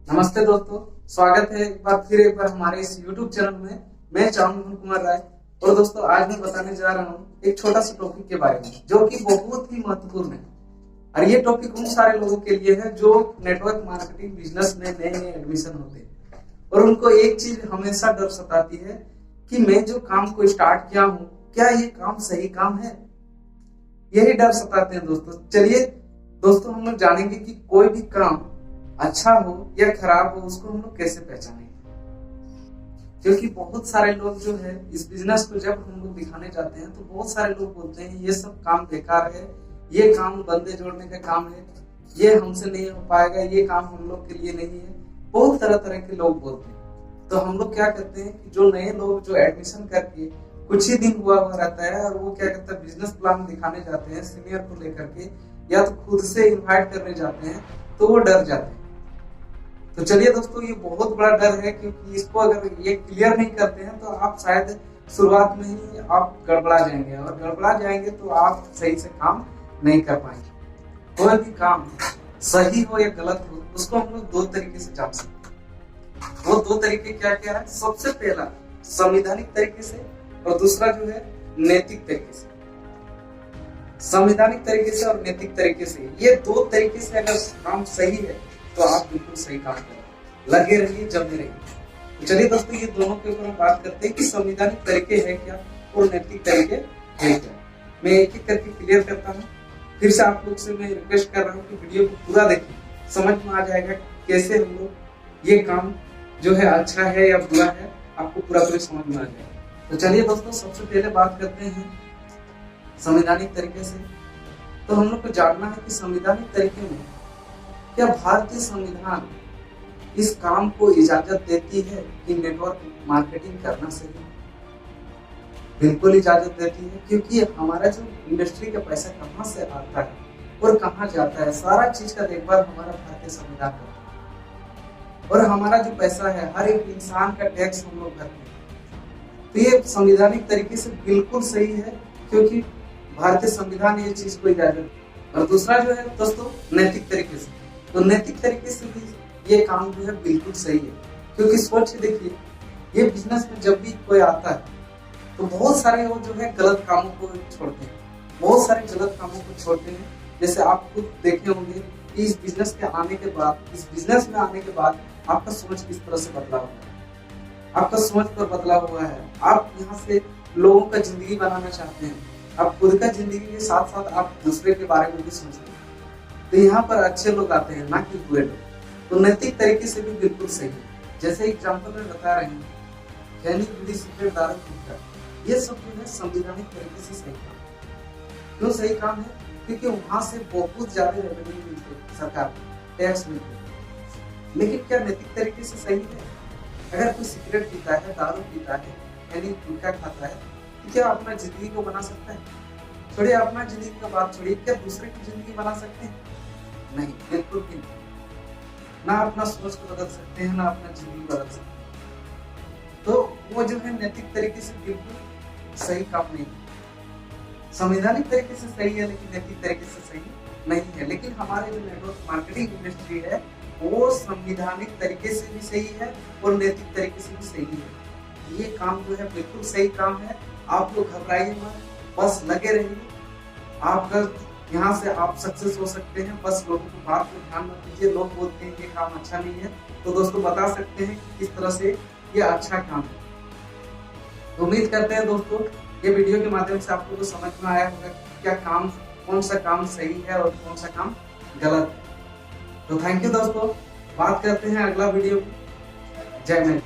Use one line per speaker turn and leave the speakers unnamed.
नमस्ते दोस्तों, स्वागत है एक बार हमारे इस YouTube चैनल में। मैं चांद कुमार राय। और दोस्तों, आज मैं बताने जा रहा हूँ एक छोटा सा टॉपिक के बारे में जो कि बहुत ही महत्वपूर्ण है। और ये टॉपिक उन सारे लोगों के लिए है जो नेटवर्क मार्केटिंग बिजनेस में नए नए एडमिशन होते हैं और उनको एक चीज हमेशा डर सताती है कि मैं जो काम को स्टार्ट किया हूँ, क्या ये काम सही काम है। यही डर सताते हैं दोस्तों। चलिए दोस्तों, हम लोग जानेंगे कि कोई भी काम अच्छा हो या खराब हो, उसको हम लोग कैसे पहचानेंगे। क्योंकि बहुत सारे लोग जो है इस बिजनेस को जब हम लोग दिखाने जाते हैं तो बहुत सारे लोग बोलते हैं ये सब काम बेकार है, ये काम बंदे जोड़ने का काम है, ये हमसे नहीं हो पाएगा, ये काम हम लोग के लिए नहीं है। बहुत तरह तरह के लोग बोलते हैं। तो हम लोग क्या करते हैं कि जो नए लोग जो एडमिशन करके कुछ ही दिन हुआ रहता है और वो क्या करता है, बिजनेस प्लान दिखाने जाते हैं सीनियर को लेकर के या तो खुद से इन्वाइट करने जाते हैं, तो वो डर जाते हैं। तो चलिए दोस्तों, ये बहुत बड़ा डर है क्योंकि इसको अगर ये क्लियर नहीं करते हैं तो आप शायद शुरुआत में ही आप गड़बड़ा जाएंगे और गड़बड़ा जाएंगे तो आप सही से काम नहीं कर पाएंगे। कोई भी काम सही हो या गलत हो, उसको हम लोग दो तरीके से जान सकते हैं। वो दो तरीके क्या क्या है? सबसे पहला संवैधानिक तरीके से और दूसरा जो है नैतिक तरीके से। संवैधानिक तरीके से और नैतिक तरीके से, ये दो तरीके से अगर काम सही है तो आप बिल्कुल सही काम करें। लगे रहिए, जमे रहिए। तो चलिए दोस्तों, ये दोनों के ऊपर हम बात करते हैं कि संवैधानिक तरीके है क्या और नैतिक तरीके है क्या। मैं एक एक करके क्लियर करता हूँ। फिर से आप लोग से मैं रिक्वेस्ट कर रहा हूँ कि वीडियो को पूरा देखें, समझ में आ जाएगा कैसे हम लोग ये काम जो है अच्छा है या बुरा है, आपको पूरा पूरी समझ में आ जाएगा। तो चलिए दोस्तों, सबसे पहले बात करते हैं संवैधानिक तरीके से। तो हम लोग को जानना है कि संवैधानिक तरीके में क्या भारतीय संविधान इस काम को इजाजत देती है कि नेटवर्क मार्केटिंग करना सही है? बिल्कुल इजाजत देती है, क्योंकि हमारा जो इंडस्ट्री का पैसा कहाँ से आता है और कहाँ जाता है, सारा चीज का देखभाल हमारा भारतीय संविधान करता है। और हमारा जो पैसा है, हर एक इंसान का टैक्स हम लोग भरते हैं। तो ये संवैधानिक तरीके से बिल्कुल सही है, क्योंकि भारतीय संविधान ये चीज को इजाजत। और दूसरा जो है दोस्तों नैतिक तरीके से, तो नैतिक तरीके से भी ये काम जो है बिल्कुल सही है। क्योंकि सोच के देखिए, ये बिजनेस में जब भी कोई आता है तो बहुत सारे वो जो है गलत कामों को छोड़ते हैं, बहुत सारे गलत कामों को छोड़ते हैं। जैसे आप खुद देखे होंगे कि इस बिजनेस में आने के बाद आपका सोच किस तरह से बदला हुआ है। आपका सोच पर बदला हुआ है। आप यहाँ से लोगों का जिंदगी बनाना चाहते हैं, आप खुद का जिंदगी के साथ साथ आप दूसरे के बारे में भी सोचते हैं। तो यहाँ पर अच्छे लोग आते हैं, ना कि बुरे लोग। तो नैतिक तरीके से भी बिल्कुल सही है। जैसे एग्जाम्पल में बता रहे हैं, खैनी, बीड़ी, सिगरेट, दारू, गुटखा, ये सब जो है संवैधानिक तरीके से सही काम है। क्यों सही काम है? क्योंकि वहां से बहुत ज्यादा रेवेन्यू मिलते हैं, सरकार टैक्स मिलते हैं। लेकिन क्या नैतिक तरीके से सही है? अगर कोई सिगरेट पीता है, दारू पीता है, खैनी, गुटखा खाता है, तो क्या अपना जिंदगी को बना सकता है? छोड़िए अपना जिंदगी का बात छोड़िए, क्या दूसरे की जिंदगी बना सकते हैं? नहीं, बिल्कुल भी नहीं। ना अपना सोच को बदल सकते हैं, ना अपना जिंदगी बदल सकते हैं। तो वो जो है नैतिक तरीके से बिल्कुल सही काम नहीं है। संवैधानिक तरीके से सही है लेकिन नैतिक तरीके से सही नहीं है। लेकिन हमारे जो नेटवर्क मार्केटिंग इंडस्ट्री है वो संवैधानिक तरीके से भी सही है और नैतिक तरीके से भी सही है। ये काम जो है बिल्कुल सही काम है। आप लोग घबराइए मत, बस लगे रहिए। आपका यहाँ से आप सक्सेस हो सकते हैं। बस लोगों को बात को ध्यान मत दीजिए। लोग बोलते हैं ये काम अच्छा नहीं है, तो दोस्तों बता सकते हैं कि किस तरह से ये अच्छा काम है। तो उम्मीद करते हैं दोस्तों ये वीडियो के माध्यम से आप लोगों को समझ में आया होगा कि क्या काम, कौन सा काम सही है और कौन सा काम गलत है। तो थैंक यू दोस्तों, बात करते हैं अगला वीडियो। जय हिंद।